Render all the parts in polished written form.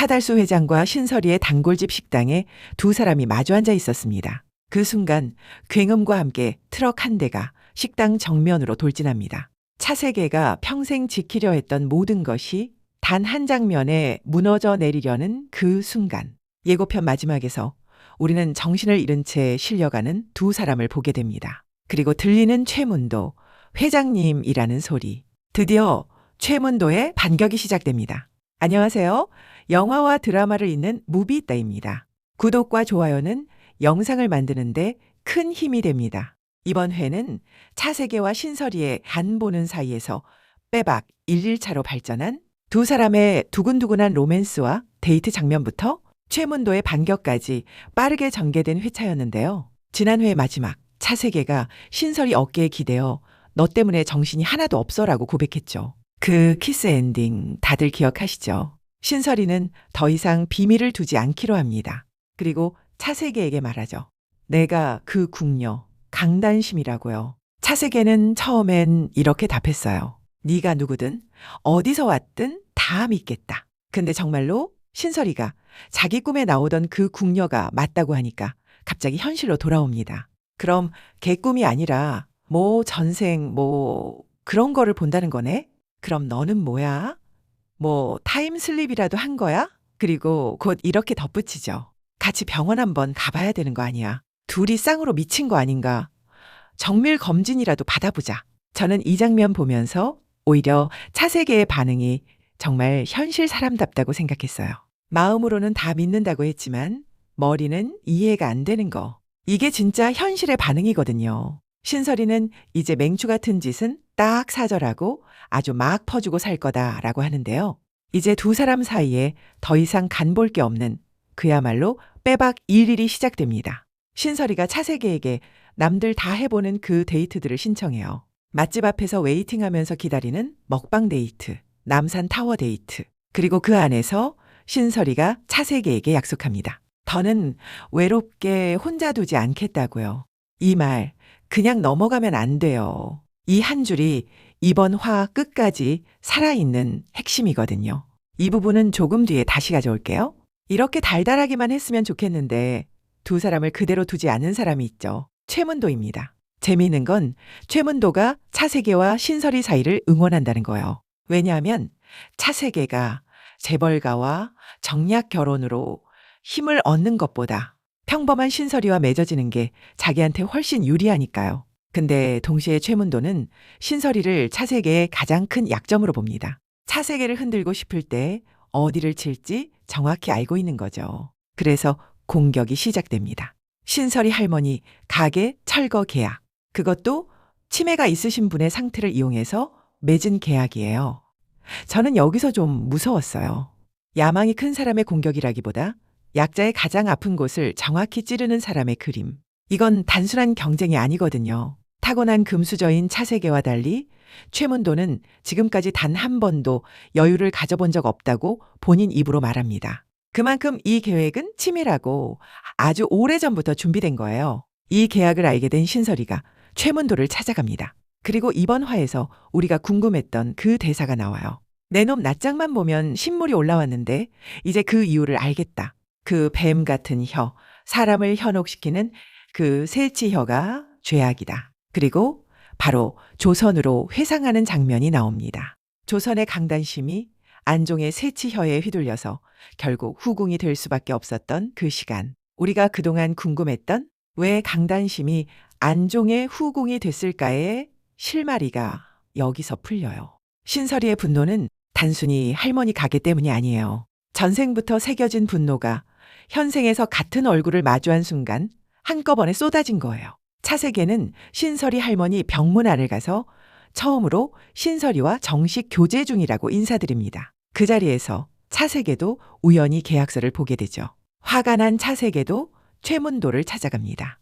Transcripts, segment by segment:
차달수 회장과 신설이의 단골집 식당에 두 사람이 마주 앉아 있었습니다. 그 순간 굉음과 함께 트럭 한 대가 식당 정면으로 돌진합니다. 차세계가 평생 지키려 했던 모든 것이 단 한 장면에 무너져 내리려는 그 순간, 예고편 마지막에서 우리는 정신을 잃은 채 실려가는 두 사람을 보게 됩니다. 그리고 들리는 최문도 회장님이라는 소리. 드디어 최문도의 반격이 시작됩니다. 안녕하세요. 영화와 드라마를 잇는 무비있다입니다. 구독과 좋아요는 영상을 만드는데 큰 힘이 됩니다. 이번 회는 차세계와 신설이의 간 보는 사이에서 빼박 1일차로 발전한 두 사람의 두근두근한 로맨스와 데이트 장면부터 최문도의 반격까지 빠르게 전개된 회차였는데요. 지난 회 마지막, 차세계가 신설이 어깨에 기대어 너 때문에 정신이 하나도 없어라고 고백했죠. 그 키스 엔딩 다들 기억하시죠? 신설이는 더 이상 비밀을 두지 않기로 합니다. 그리고 차세계에게 말하죠. 내가 그 궁녀 강단심이라고요. 차세계는 처음엔 이렇게 답했어요. 네가 누구든 어디서 왔든 다 믿겠다. 근데 정말로 신설이가 자기 꿈에 나오던 그 궁녀가 맞다고 하니까 갑자기 현실로 돌아옵니다. 그럼 개꿈이 아니라 전생 그런 거를 본다는 거네? 그럼 너는 뭐야? 타임슬립이라도 한 거야? 그리고 곧 이렇게 덧붙이죠. 같이 병원 한번 가봐야 되는 거 아니야? 둘이 쌍으로 미친 거 아닌가? 정밀 검진이라도 받아보자. 저는 이 장면 보면서 오히려 차세계의 반응이 정말 현실 사람답다고 생각했어요. 마음으로는 다 믿는다고 했지만 머리는 이해가 안 되는 거. 이게 진짜 현실의 반응이거든요. 신설이는 이제 맹추 같은 짓은 딱 사절하고 아주 막 퍼주고 살 거다라고 하는데요. 이제 두 사람 사이에 더 이상 간 볼 게 없는 그야말로 빼박 1일이 시작됩니다. 신설이가 차세계에게 남들 다 해보는 그 데이트들을 신청해요. 맛집 앞에서 웨이팅하면서 기다리는 먹방 데이트, 남산 타워 데이트, 그리고 그 안에서 신설이가 차세계에게 약속합니다. 더는 외롭게 혼자 두지 않겠다고요. 이 말 그냥 넘어가면 안 돼요. 이 한 줄이 이번 화 끝까지 살아있는 핵심이거든요. 이 부분은 조금 뒤에 다시 가져올게요. 이렇게 달달하기만 했으면 좋겠는데 두 사람을 그대로 두지 않는 사람이 있죠. 최문도입니다. 재미있는 건 최문도가 차세계와 신설이 사이를 응원한다는 거예요. 왜냐하면 차세계가 재벌가와 정략 결혼으로 힘을 얻는 것보다 평범한 신설이와 맺어지는 게 자기한테 훨씬 유리하니까요. 근데 동시에 최문도는 신설이를 차세계의 가장 큰 약점으로 봅니다. 차세계를 흔들고 싶을 때 어디를 칠지 정확히 알고 있는 거죠. 그래서 공격이 시작됩니다. 신설이 할머니 가게 철거 계약. 그것도 치매가 있으신 분의 상태를 이용해서 맺은 계약이에요. 저는 여기서 좀 무서웠어요. 야망이 큰 사람의 공격이라기보다 약자의 가장 아픈 곳을 정확히 찌르는 사람의 그림. 이건 단순한 경쟁이 아니거든요. 타고난 금수저인 차세계와 달리 최문도는 지금까지 단 한 번도 여유를 가져본 적 없다고 본인 입으로 말합니다. 그만큼 이 계획은 치밀하고 아주 오래전부터 준비된 거예요. 이 계약을 알게 된 신설이가 최문도를 찾아갑니다. 그리고 이번 화에서 우리가 궁금했던 그 대사가 나와요. 내 놈 낯짝만 보면 신물이 올라왔는데 이제 그 이유를 알겠다. 그 뱀 같은 혀, 사람을 현혹시키는 그 새치혀가 죄악이다. 그리고 바로 조선으로 회상하는 장면이 나옵니다. 조선의 강단심이 안종의 새치혀에 휘둘려서 결국 후궁이 될 수밖에 없었던 그 시간. 우리가 그동안 궁금했던 왜 강단심이 안종의 후궁이 됐을까의 실마리가 여기서 풀려요. 신설이의 분노는 단순히 할머니 가게 때문이 아니에요. 전생부터 새겨진 분노가 현생에서 같은 얼굴을 마주한 순간 한꺼번에 쏟아진 거예요. 차세계는 신설이 할머니 병문 안을 가서 처음으로 신설이와 정식 교제 중이라고 인사드립니다. 그 자리에서 차세계도 우연히 계약서를 보게 되죠. 화가 난 차세계도 최문도를 찾아갑니다.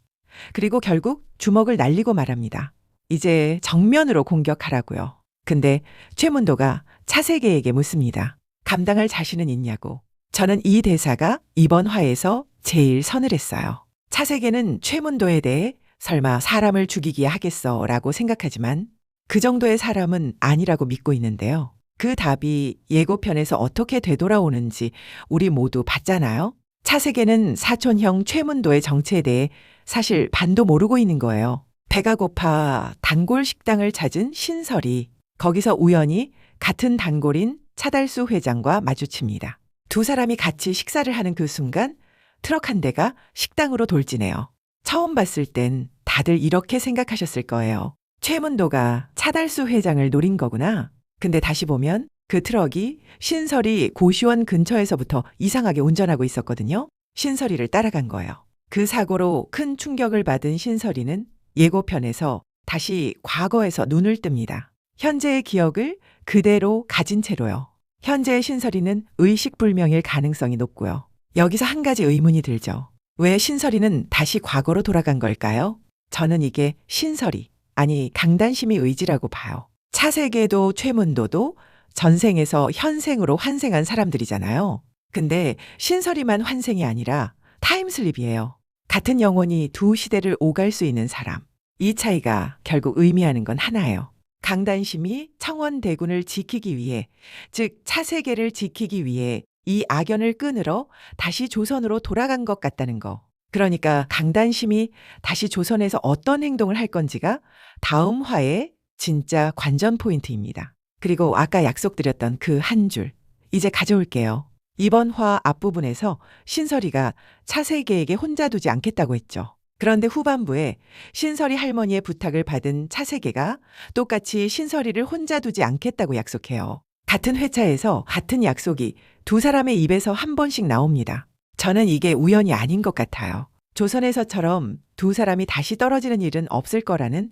그리고 결국 주먹을 날리고 말합니다. 이제 정면으로 공격하라고요. 근데 최문도가 차세계에게 묻습니다. 감당할 자신은 있냐고. 저는 이 대사가 이번 화에서 제일 서늘했어요. 차세계는 최문도에 대해 설마 사람을 죽이기야 하겠어 라고 생각하지만 그 정도의 사람은 아니라고 믿고 있는데요. 그 답이 예고편에서 어떻게 되돌아오는지 우리 모두 봤잖아요. 차세계는 사촌형 최문도의 정체에 대해 사실 반도 모르고 있는 거예요. 배가 고파 단골 식당을 찾은 신설이 거기서 우연히 같은 단골인 차달수 회장과 마주칩니다. 두 사람이 같이 식사를 하는 그 순간 트럭 한 대가 식당으로 돌진해요. 처음 봤을 땐 다들 이렇게 생각하셨을 거예요. 최문도가 차달수 회장을 노린 거구나. 근데 다시 보면 그 트럭이 신설이 고시원 근처에서부터 이상하게 운전하고 있었거든요. 신설이를 따라간 거예요. 그 사고로 큰 충격을 받은 신설이는 예고편에서 다시 과거에서 눈을 뜹니다. 현재의 기억을 그대로 가진 채로요. 현재의 신설이는 의식불명일 가능성이 높고요. 여기서 한 가지 의문이 들죠. 왜 신설이는 다시 과거로 돌아간 걸까요? 저는 이게 신설이, 아니 강단심이 의지라고 봐요. 차세계도 최문도도 전생에서 현생으로 환생한 사람들이잖아요. 근데 신설이만 환생이 아니라 타임슬립이에요. 같은 영혼이 두 시대를 오갈 수 있는 사람. 이 차이가 결국 의미하는 건 하나예요. 강단심이 청원대군을 지키기 위해, 즉 차세계를 지키기 위해 이 악연을 끊으러 다시 조선으로 돌아간 것 같다는 거. 그러니까 강단심이 다시 조선에서 어떤 행동을 할 건지가 다음 화의 진짜 관전 포인트입니다. 그리고 아까 약속드렸던 그 한 줄, 이제 가져올게요. 이번 화 앞부분에서 신설이가 차세계에게 혼자 두지 않겠다고 했죠. 그런데 후반부에 신설이 할머니의 부탁을 받은 차세계가 똑같이 신설이를 혼자 두지 않겠다고 약속해요. 같은 회차에서 같은 약속이 두 사람의 입에서 한 번씩 나옵니다. 저는 이게 우연이 아닌 것 같아요. 조선에서처럼 두 사람이 다시 떨어지는 일은 없을 거라는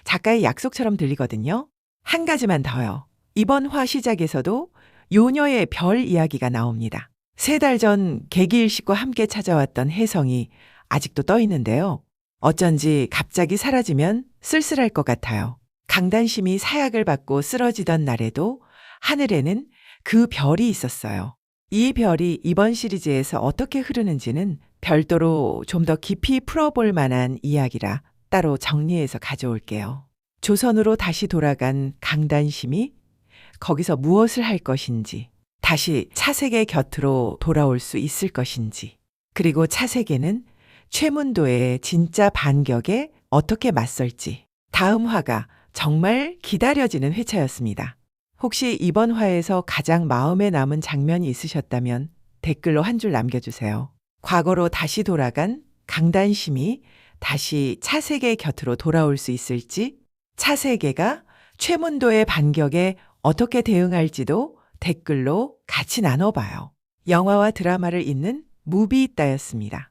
작가의 약속처럼 들리거든요. 한 가지만 더요. 이번 화 시작에서도 요녀의 별 이야기가 나옵니다. 3달 전 개기일식과 함께 찾아왔던 혜성이 아직도 떠 있는데요. 어쩐지 갑자기 사라지면 쓸쓸할 것 같아요. 강단심이 사약을 받고 쓰러지던 날에도 하늘에는 그 별이 있었어요. 이 별이 이번 시리즈에서 어떻게 흐르는지는 별도로 좀 더 깊이 풀어볼 만한 이야기라 따로 정리해서 가져올게요. 조선으로 다시 돌아간 강단심이 거기서 무엇을 할 것인지, 다시 차세계 곁으로 돌아올 수 있을 것인지, 그리고 차세계는 최문도의 진짜 반격에 어떻게 맞설지, 다음 화가 정말 기다려지는 회차였습니다. 혹시 이번 화에서 가장 마음에 남은 장면이 있으셨다면 댓글로 한 줄 남겨주세요. 과거로 다시 돌아간 강단심이 다시 차세계 곁으로 돌아올 수 있을지, 차세계가 최문도의 반격에 어떻게 대응할지도 댓글로 같이 나눠봐요. 영화와 드라마를 잇는 무비있다였습니다.